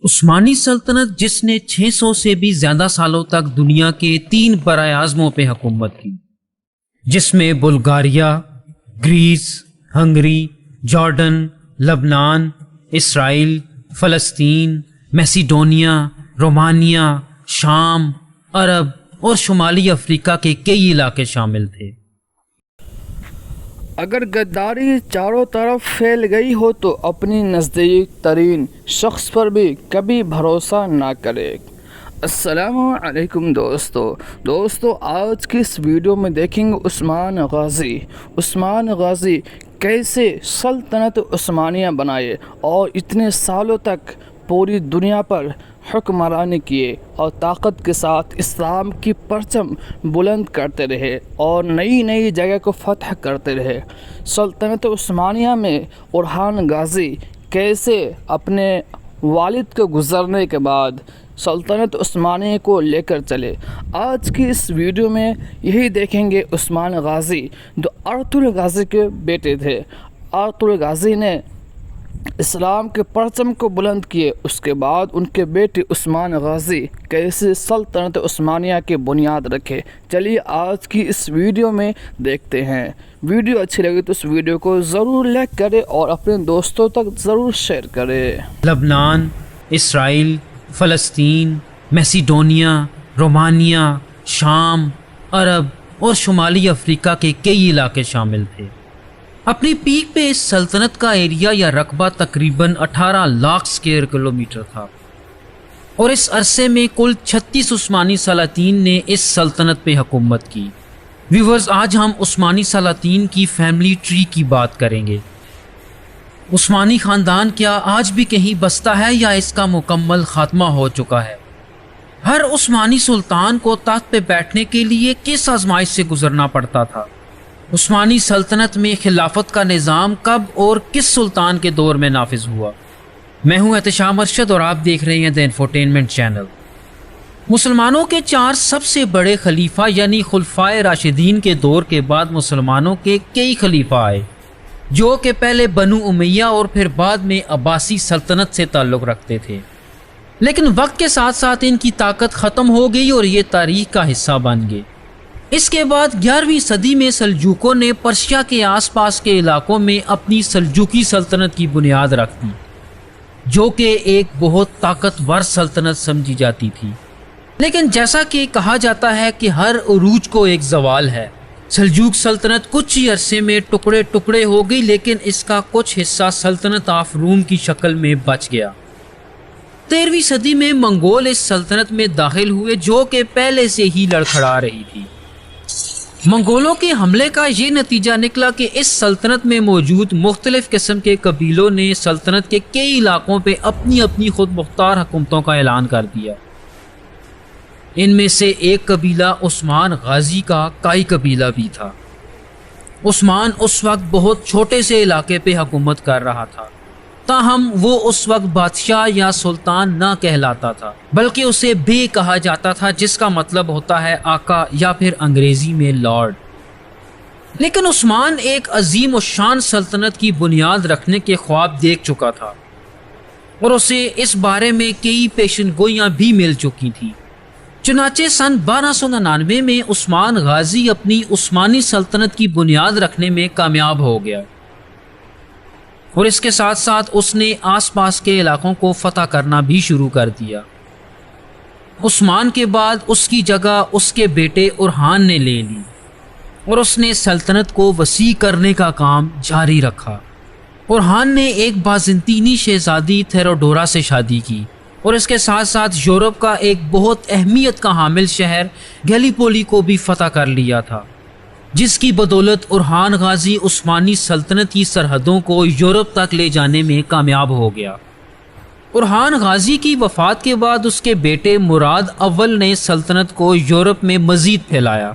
عثمانی سلطنت جس نے 600 سے بھی زیادہ سالوں تک دنیا کے 3 برائے اعظموں پہ حکومت کی، جس میں بلغاریہ، گریس، ہنگری، جارڈن، لبنان، اسرائیل، فلسطین، میسیڈونیا، رومانیہ، شام، عرب اور شمالی افریقہ کے کئی علاقے شامل تھے۔ اگر غداری چاروں طرف پھیل گئی ہو تو اپنی نزدیک ترین شخص پر بھی کبھی بھروسہ نہ کرے۔ السلام علیکم دوستو، آج کی اس ویڈیو میں دیکھیں گے عثمان غازی کیسے سلطنت عثمانیہ بنائے اور اتنے سالوں تک پوری دنیا پر حکمرانی کیے اور طاقت کے ساتھ اسلام کی پرچم بلند کرتے رہے اور نئی جگہ کو فتح کرتے رہے۔ سلطنت عثمانیہ میں اورحان غازی کیسے اپنے والد کے گزرنے کے بعد سلطنت عثمانیہ کو لے کر چلے، آج کی اس ویڈیو میں یہی دیکھیں گے۔ عثمان غازی جو ارطغرل غازی کے بیٹے تھے، ارطغرل غازی نے اسلام کے پرچم کو بلند کیے، اس کے بعد ان کے بیٹے عثمان غازی کیسے سلطنت عثمانیہ کی بنیاد رکھے۔ چلیے آج کی اس ویڈیو میں دیکھتے ہیں۔ ویڈیو اچھی لگی تو اس ویڈیو کو ضرور لائک کرے اور اپنے دوستوں تک ضرور شیئر کرے۔ لبنان، اسرائیل، فلسطین، میسیڈونیا، رومانیہ، شام، عرب اور شمالی افریقہ کے کئی علاقے شامل تھے۔ اپنی پیک پہ اس سلطنت کا ایریا یا رقبہ تقریباً 18 لاکھ اسکوائر کلومیٹر تھا، اور اس عرصے میں کل 36 عثمانی سلاطین نے اس سلطنت پہ حکومت کی۔ ویورز، آج ہم عثمانی سلاطین کی فیملی ٹری کی بات کریں گے۔ عثمانی خاندان کیا آج بھی کہیں بستا ہے یا اس کا مکمل خاتمہ ہو چکا ہے؟ ہر عثمانی سلطان کو تخت پہ بیٹھنے کے لیے کس آزمائش سے گزرنا پڑتا تھا؟ عثمانی سلطنت میں خلافت کا نظام کب اور کس سلطان کے دور میں نافذ ہوا؟ میں ہوں احتشام ارشد اور آپ دیکھ رہے ہیں دی انفوٹینمنٹ چینل۔ مسلمانوں کے 4 سب سے بڑے خلیفہ یعنی خلفائے راشدین کے دور کے بعد مسلمانوں کے کئی خلیفہ آئے، جو کہ پہلے بنو امیہ اور پھر بعد میں عباسی سلطنت سے تعلق رکھتے تھے، لیکن وقت کے ساتھ ساتھ ان کی طاقت ختم ہو گئی اور یہ تاریخ کا حصہ بن گئے۔ اس کے بعد 11ویں صدی میں سلجوقوں نے پرشیا کے آس پاس کے علاقوں میں اپنی سلجوقی سلطنت کی بنیاد رکھ دی، جو کہ ایک بہت طاقتور سلطنت سمجھی جاتی تھی۔ لیکن جیسا کہ کہا جاتا ہے کہ ہر عروج کو ایک زوال ہے، سلجوق سلطنت کچھ ہی عرصے میں ٹکڑے ٹکڑے ہو گئی، لیکن اس کا کچھ حصہ سلطنت آف روم کی شکل میں بچ گیا۔ 13ویں صدی میں منگول اس سلطنت میں داخل ہوئے، جو کہ پہلے سے ہی لڑکھڑا رہی تھی۔ منگولوں کے حملے کا یہ نتیجہ نکلا کہ اس سلطنت میں موجود مختلف قسم کے قبیلوں نے سلطنت کے کئی علاقوں پہ اپنی اپنی خود مختار حکومتوں کا اعلان کر دیا۔ ان میں سے ایک قبیلہ عثمان غازی کا کائی قبیلہ بھی تھا۔ عثمان اس وقت بہت چھوٹے سے علاقے پہ حکومت کر رہا تھا، تاہم وہ اس وقت بادشاہ یا سلطان نہ کہلاتا تھا، بلکہ اسے بے کہا جاتا تھا، جس کا مطلب ہوتا ہے آقا یا پھر انگریزی میں لارڈ۔ لیکن عثمان ایک عظیم الشان سلطنت کی بنیاد رکھنے کے خواب دیکھ چکا تھا، اور اسے اس بارے میں کئی پیشن گوئیاں بھی مل چکی تھیں۔ چنانچہ سن 1299 میں عثمان غازی اپنی عثمانی سلطنت کی بنیاد رکھنے میں کامیاب ہو گیا، اور اس کے ساتھ ساتھ اس نے آس پاس کے علاقوں کو فتح کرنا بھی شروع کر دیا۔ عثمان کے بعد اس کی جگہ اس کے بیٹے اورحان نے لے لی، اور اس نے سلطنت کو وسیع کرنے کا کام جاری رکھا۔ اورحان نے ایک بازنطینی شہزادی تھیروڈورا سے شادی کی، اور اس کے ساتھ ساتھ یورپ کا ایک بہت اہمیت کا حامل شہر گیلیپولی کو بھی فتح کر لیا تھا، جس کی بدولت اورحان غازی عثمانی سلطنت کی سرحدوں کو یورپ تک لے جانے میں کامیاب ہو گیا۔ اورحان غازی کی وفات کے بعد اس کے بیٹے مراد اول نے سلطنت کو یورپ میں مزید پھیلایا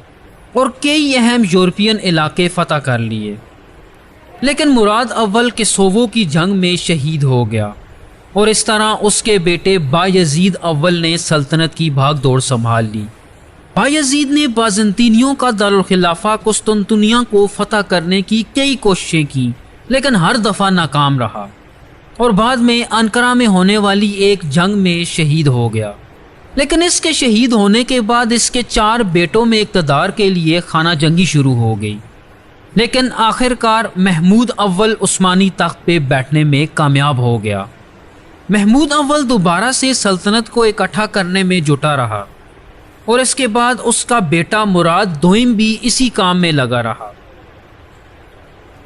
اور کئی اہم یورپین علاقے فتح کر لیے، لیکن مراد اول کسوو کی جنگ میں شہید ہو گیا، اور اس طرح اس کے بیٹے بایزید اول نے سلطنت کی بھاگ دوڑ سنبھال لی۔ بایزید نے بازنطینیوں کا دارالخلافہ قسطنطنیہ کو فتح کرنے کی کئی کوششیں کی، لیکن ہر دفعہ ناکام رہا۔ اور بعد میں انقرہ میں ہونے والی ایک جنگ میں شہید ہو گیا۔ لیکن اس کے شہید ہونے کے بعد اس کے 4 بیٹوں میں اقتدار کے لیے خانہ جنگی شروع ہو گئی، لیکن آخر کار محمود اول عثمانی تخت پہ بیٹھنے میں کامیاب ہو گیا۔ محمود اول دوبارہ سے سلطنت کو اکٹھا کرنے میں جٹا رہا، اور اس کے بعد اس کا بیٹا مراد دوئم بھی اسی کام میں لگا رہا۔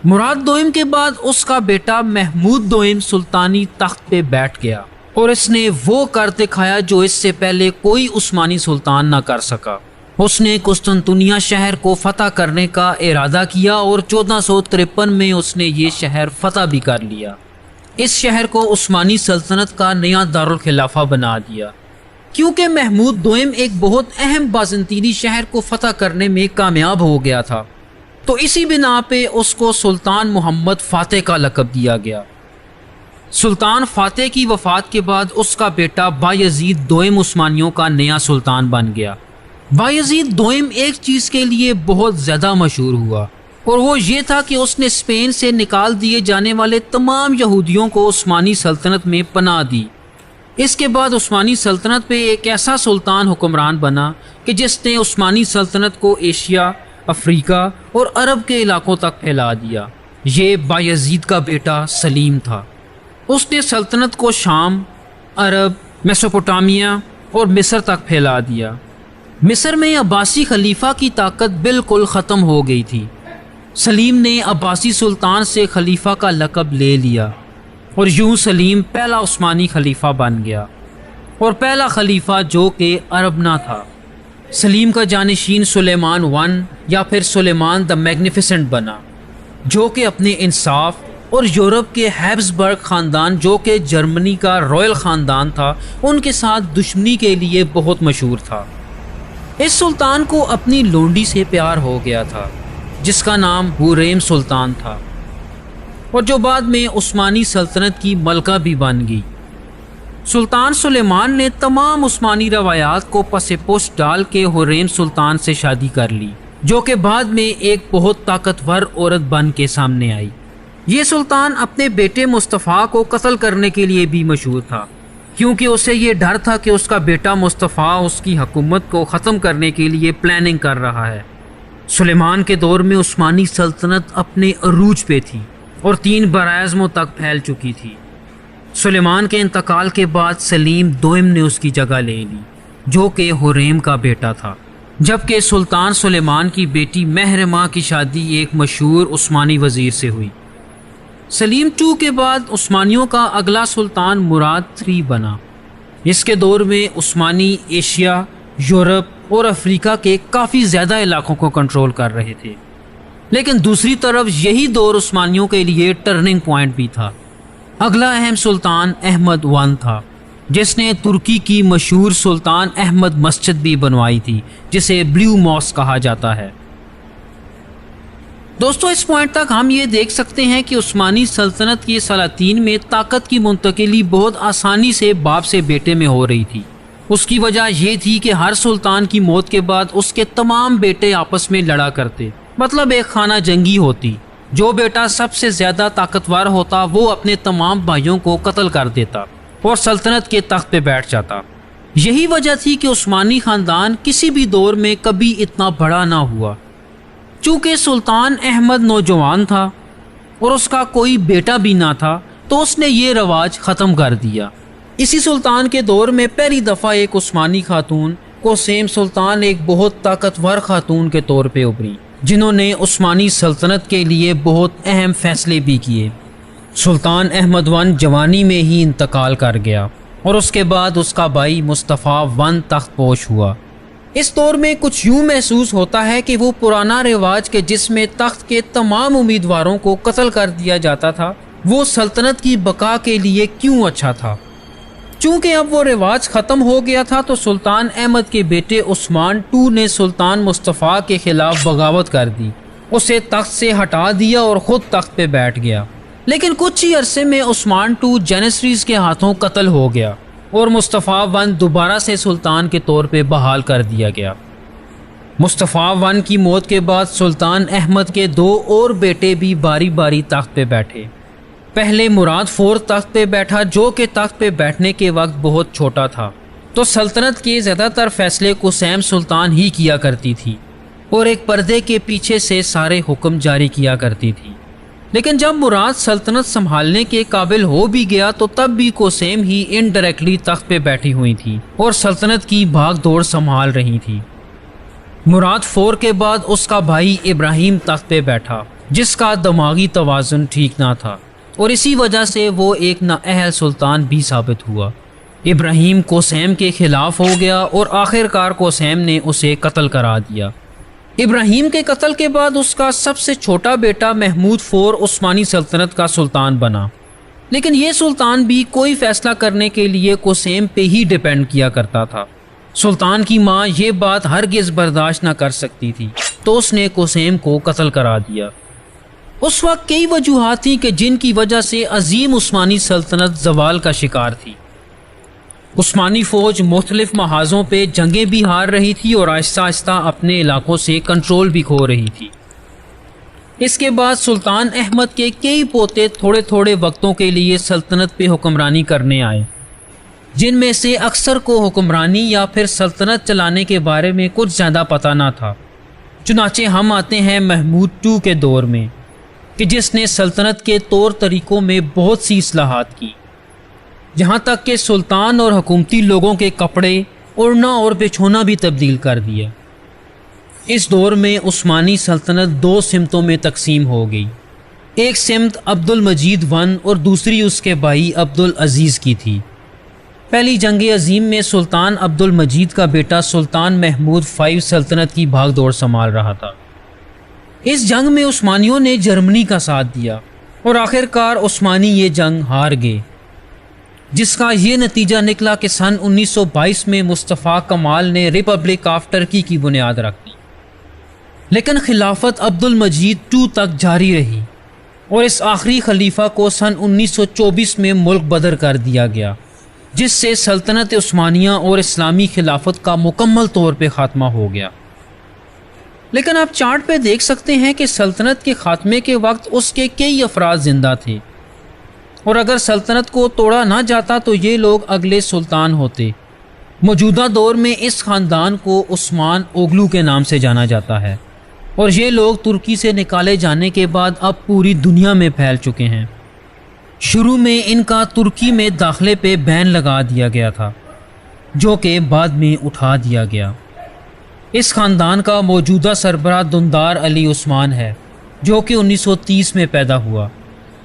مراد دوئم کے بعد اس کا بیٹا محمود دوئم سلطانی تخت پہ بیٹھ گیا، اور اس نے وہ کر دکھایا جو اس سے پہلے کوئی عثمانی سلطان نہ کر سکا۔ اس نے قسطنطنیہ شہر کو فتح کرنے کا ارادہ کیا، اور 1453 میں اس نے یہ شہر فتح بھی کر لیا۔ اس شہر کو عثمانی سلطنت کا نیا دارالخلافہ بنا دیا، کیونکہ محمود دوئم ایک بہت اہم بازنطینی شہر کو فتح کرنے میں کامیاب ہو گیا تھا، تو اسی بنا پہ اس کو سلطان محمد فاتح کا لقب دیا گیا۔ سلطان فاتح کی وفات کے بعد اس کا بیٹا بایزید دوئم عثمانیوں کا نیا سلطان بن گیا۔ بایزید دوئم ایک چیز کے لیے بہت زیادہ مشہور ہوا، اور وہ یہ تھا کہ اس نے اسپین سے نکال دیے جانے والے تمام یہودیوں کو عثمانی سلطنت میں پناہ دی۔ اس کے بعد عثمانی سلطنت پہ ایک ایسا سلطان حکمران بنا کہ جس نے عثمانی سلطنت کو ایشیا، افریقہ اور عرب کے علاقوں تک پھیلا دیا۔ یہ بایزید کا بیٹا سلیم تھا۔ اس نے سلطنت کو شام، عرب، میسوپوٹامیہ اور مصر تک پھیلا دیا۔ مصر میں عباسی خلیفہ کی طاقت بالکل ختم ہو گئی تھی۔ سلیم نے عباسی سلطان سے خلیفہ کا لقب لے لیا، اور یوں سلیم پہلا عثمانی خلیفہ بن گیا، اور پہلا خلیفہ جو کہ عربنا تھا۔ سلیم کا جانشین سلیمان ون یا پھر سلیمان دا میگنیفیسنٹ بنا، جو کہ اپنے انصاف اور یورپ کے ہیبسبرگ خاندان جو کہ جرمنی کا رائل خاندان تھا ان کے ساتھ دشمنی کے لیے بہت مشہور تھا۔ اس سلطان کو اپنی لونڈی سے پیار ہو گیا تھا جس کا نام ہوریم سلطان تھا، اور جو بعد میں عثمانی سلطنت کی ملکہ بھی بن گئی۔ سلطان سلیمان نے تمام عثمانی روایات کو پس پشت ڈال کے ہوریم سلطان سے شادی کر لی، جو کہ بعد میں ایک بہت طاقتور عورت بن کے سامنے آئی۔ یہ سلطان اپنے بیٹے مصطفیٰ کو قتل کرنے کے لیے بھی مشہور تھا، کیونکہ اسے یہ ڈر تھا کہ اس کا بیٹا مصطفیٰ اس کی حکومت کو ختم کرنے کے لیے پلاننگ کر رہا ہے۔ سلیمان کے دور میں عثمانی سلطنت اپنے عروج پہ تھی اور 3 براعظموں تک پھیل چکی تھی۔ سلیمان کے انتقال کے بعد سلیم دوئم نے اس کی جگہ لے لی، جو کہ ہوریم کا بیٹا تھا، جبکہ سلطان سلیمان کی بیٹی مہرماں کی شادی ایک مشہور عثمانی وزیر سے ہوئی۔ سلیم 2 کے بعد عثمانیوں کا اگلا سلطان مراد 3 بنا۔ اس کے دور میں عثمانی ایشیا، یورپ اور افریقہ کے کافی زیادہ علاقوں کو کنٹرول کر رہے تھے، لیکن دوسری طرف یہی دور عثمانیوں کے لیے ٹرننگ پوائنٹ بھی تھا۔ اگلا اہم سلطان احمد ون تھا، جس نے ترکی کی مشہور سلطان احمد مسجد بھی بنوائی تھی، جسے بلیو ماسک کہا جاتا ہے۔ دوستو، اس پوائنٹ تک ہم یہ دیکھ سکتے ہیں کہ عثمانی سلطنت کے سلاطین میں طاقت کی منتقلی بہت آسانی سے باپ سے بیٹے میں ہو رہی تھی۔ اس کی وجہ یہ تھی کہ ہر سلطان کی موت کے بعد اس کے تمام بیٹے آپس میں لڑا کرتے، مطلب ایک خانہ جنگی ہوتی۔ جو بیٹا سب سے زیادہ طاقتور ہوتا وہ اپنے تمام بھائیوں کو قتل کر دیتا اور سلطنت کے تخت پہ بیٹھ جاتا۔ یہی وجہ تھی کہ عثمانی خاندان کسی بھی دور میں کبھی اتنا بڑا نہ ہوا۔ چونکہ سلطان احمد نوجوان تھا اور اس کا کوئی بیٹا بھی نہ تھا، تو اس نے یہ رواج ختم کر دیا۔ اسی سلطان کے دور میں پہلی دفعہ ایک عثمانی خاتون قسیم سلطان ایک بہت طاقتور خاتون کے طور پہ ابھری، جنہوں نے عثمانی سلطنت کے لیے بہت اہم فیصلے بھی کیے۔ سلطان احمد ون جوانی میں ہی انتقال کر گیا، اور اس کے بعد اس کا بھائی مصطفیٰ ون تخت پوش ہوا۔ اس دور میں کچھ یوں محسوس ہوتا ہے کہ وہ پرانا رواج کہ جس میں تخت کے تمام امیدواروں کو قتل کر دیا جاتا تھا، وہ سلطنت کی بقا کے لیے کیوں اچھا تھا۔ چونکہ اب وہ رواج ختم ہو گیا تھا، تو سلطان احمد کے بیٹے عثمان II نے سلطان مصطفیٰ کے خلاف بغاوت کر دی، اسے تخت سے ہٹا دیا اور خود تخت پہ بیٹھ گیا۔ لیکن کچھ ہی عرصے میں عثمان II جینیسریز کے ہاتھوں قتل ہو گیا، اور مصطفیٰ ون دوبارہ سے سلطان کے طور پہ بحال کر دیا گیا۔ مصطفیٰ ون کی موت کے بعد سلطان احمد کے 2 اور بیٹے بھی باری باری تخت پہ بیٹھے۔ پہلے مراد فور تخت پہ بیٹھا، جو کہ تخت پہ بیٹھنے کے وقت بہت چھوٹا تھا، تو سلطنت کے زیادہ تر فیصلے قسیم سلطان ہی کیا کرتی تھی اور ایک پردے کے پیچھے سے سارے حکم جاری کیا کرتی تھی۔ لیکن جب مراد سلطنت سنبھالنے کے قابل ہو بھی گیا تو تب بھی قسیم ہی انڈائریکٹلی تخت پہ بیٹھی ہوئی تھی اور سلطنت کی بھاگ دوڑ سنبھال رہی تھی۔ مراد فور کے بعد اس کا بھائی ابراہیم تخت پہ بیٹھا، جس کا دماغی توازن ٹھیک نہ تھا اور اسی وجہ سے وہ ایک نااہل سلطان بھی ثابت ہوا۔ ابراہیم قسیم کے خلاف ہو گیا اور آخرکار قسیم نے اسے قتل کرا دیا۔ ابراہیم کے قتل کے بعد اس کا سب سے چھوٹا بیٹا محمود فور عثمانی سلطنت کا سلطان بنا، لیکن یہ سلطان بھی کوئی فیصلہ کرنے کے لیے قسیم پہ ہی ڈیپینڈ کیا کرتا تھا۔ سلطان کی ماں یہ بات ہرگز برداشت نہ کر سکتی تھی، تو اس نے قسیم کو قتل کرا دیا۔ اس وقت کئی وجوہات تھیں کہ جن کی وجہ سے عظیم عثمانی سلطنت زوال کا شکار تھی۔ عثمانی فوج مختلف محاذوں پہ جنگیں بھی ہار رہی تھی اور آہستہ آہستہ اپنے علاقوں سے کنٹرول بھی کھو رہی تھی۔ اس کے بعد سلطان احمد کے کئی پوتے تھوڑے تھوڑے وقتوں کے لیے سلطنت پہ حکمرانی کرنے آئے، جن میں سے اکثر کو حکمرانی یا پھر سلطنت چلانے کے بارے میں کچھ زیادہ پتہ نہ تھا۔ چنانچہ ہم آتے ہیں محمود II کے دور میں، کہ جس نے سلطنت کے طور طریقوں میں بہت سی اصلاحات کی، جہاں تک کہ سلطان اور حکومتی لوگوں کے کپڑے، اوڑھنا اور بچھونا بھی تبدیل کر دیا۔ اس دور میں عثمانی سلطنت دو سمتوں میں تقسیم ہو گئی۔ ایک سمت عبد المجید I اور دوسری اس کے بھائی عبد العزیز کی تھی۔ پہلی جنگ عظیم میں سلطان عبد المجید کا بیٹا سلطان محمود V سلطنت کی بھاگ دوڑ سنبھال رہا تھا۔ اس جنگ میں عثمانیوں نے جرمنی کا ساتھ دیا اور آخرکار عثمانی یہ جنگ ہار گئے، جس کا یہ نتیجہ نکلا کہ سن 1922 میں مصطفیٰ کمال نے ریپبلک آف ٹرکی کی بنیاد رکھ دی۔ لیکن خلافت عبد المجید II تک جاری رہی اور اس آخری خلیفہ کو سن 1924 میں ملک بدر کر دیا گیا، جس سے سلطنت عثمانیہ اور اسلامی خلافت کا مکمل طور پہ خاتمہ ہو گیا۔ لیکن آپ چارٹ پہ دیکھ سکتے ہیں کہ سلطنت کے خاتمے کے وقت اس کے کئی افراد زندہ تھے، اور اگر سلطنت کو توڑا نہ جاتا تو یہ لوگ اگلے سلطان ہوتے۔ موجودہ دور میں اس خاندان کو عثمان اوغلو کے نام سے جانا جاتا ہے، اور یہ لوگ ترکی سے نکالے جانے کے بعد اب پوری دنیا میں پھیل چکے ہیں۔ شروع میں ان کا ترکی میں داخلے پہ بین لگا دیا گیا تھا، جو کہ بعد میں اٹھا دیا گیا۔ اس خاندان کا موجودہ سربراہ دندار علی عثمان ہے، جو کہ 1930 میں پیدا ہوا۔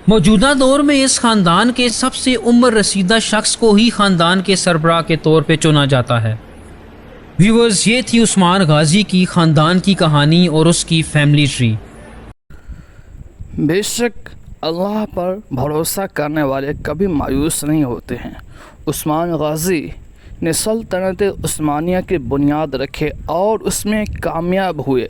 موجودہ دور میں اس خاندان کے سب سے عمر رسیدہ شخص کو ہی خاندان کے سربراہ کے طور پہ چنا جاتا ہے۔ ویورز، یہ تھی عثمان غازی کی خاندان کی کہانی اور اس کی فیملی ٹری۔ بے شک اللہ پر بھروسہ کرنے والے کبھی مایوس نہیں ہوتے ہیں۔ عثمان غازی نے سلطنت عثمانیہ کی بنیاد رکھے اور اس میں کامیاب ہوئے۔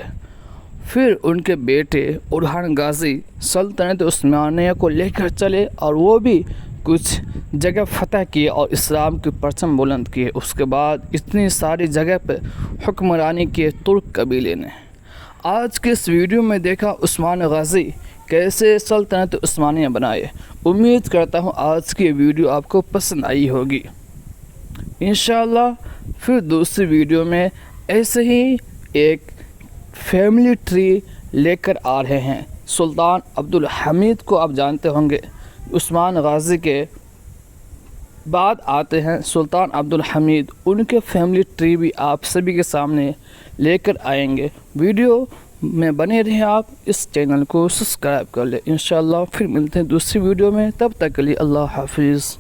پھر ان کے بیٹے ارحان غازی سلطنت عثمانیہ کو لے کر چلے اور وہ بھی کچھ جگہ فتح کیے اور اسلام کی پرچم بلند کیے۔ اس کے بعد اتنی ساری جگہ پہ حکمرانی کیے ترک قبیلے نے۔ آج کے اس ویڈیو میں دیکھا عثمان غازی کیسے سلطنت عثمانیہ بنائے۔ امید کرتا ہوں آج کی ویڈیو آپ کو پسند آئی ہوگی۔ انشاءاللہ پھر دوسری ویڈیو میں ایسے ہی ایک فیملی ٹری لے کر آ رہے ہیں۔ سلطان عبد الحمید کو آپ جانتے ہوں گے، عثمان غازی کے بعد آتے ہیں سلطان عبد الحمید، ان کے فیملی ٹری بھی آپ سبھی کے سامنے لے کر آئیں گے۔ ویڈیو میں بنے رہیں، آپ اس چینل کو سبسکرائب کر لیں۔ انشاءاللہ پھر ملتے ہیں دوسری ویڈیو میں، تب تک کے لیے اللہ حافظ۔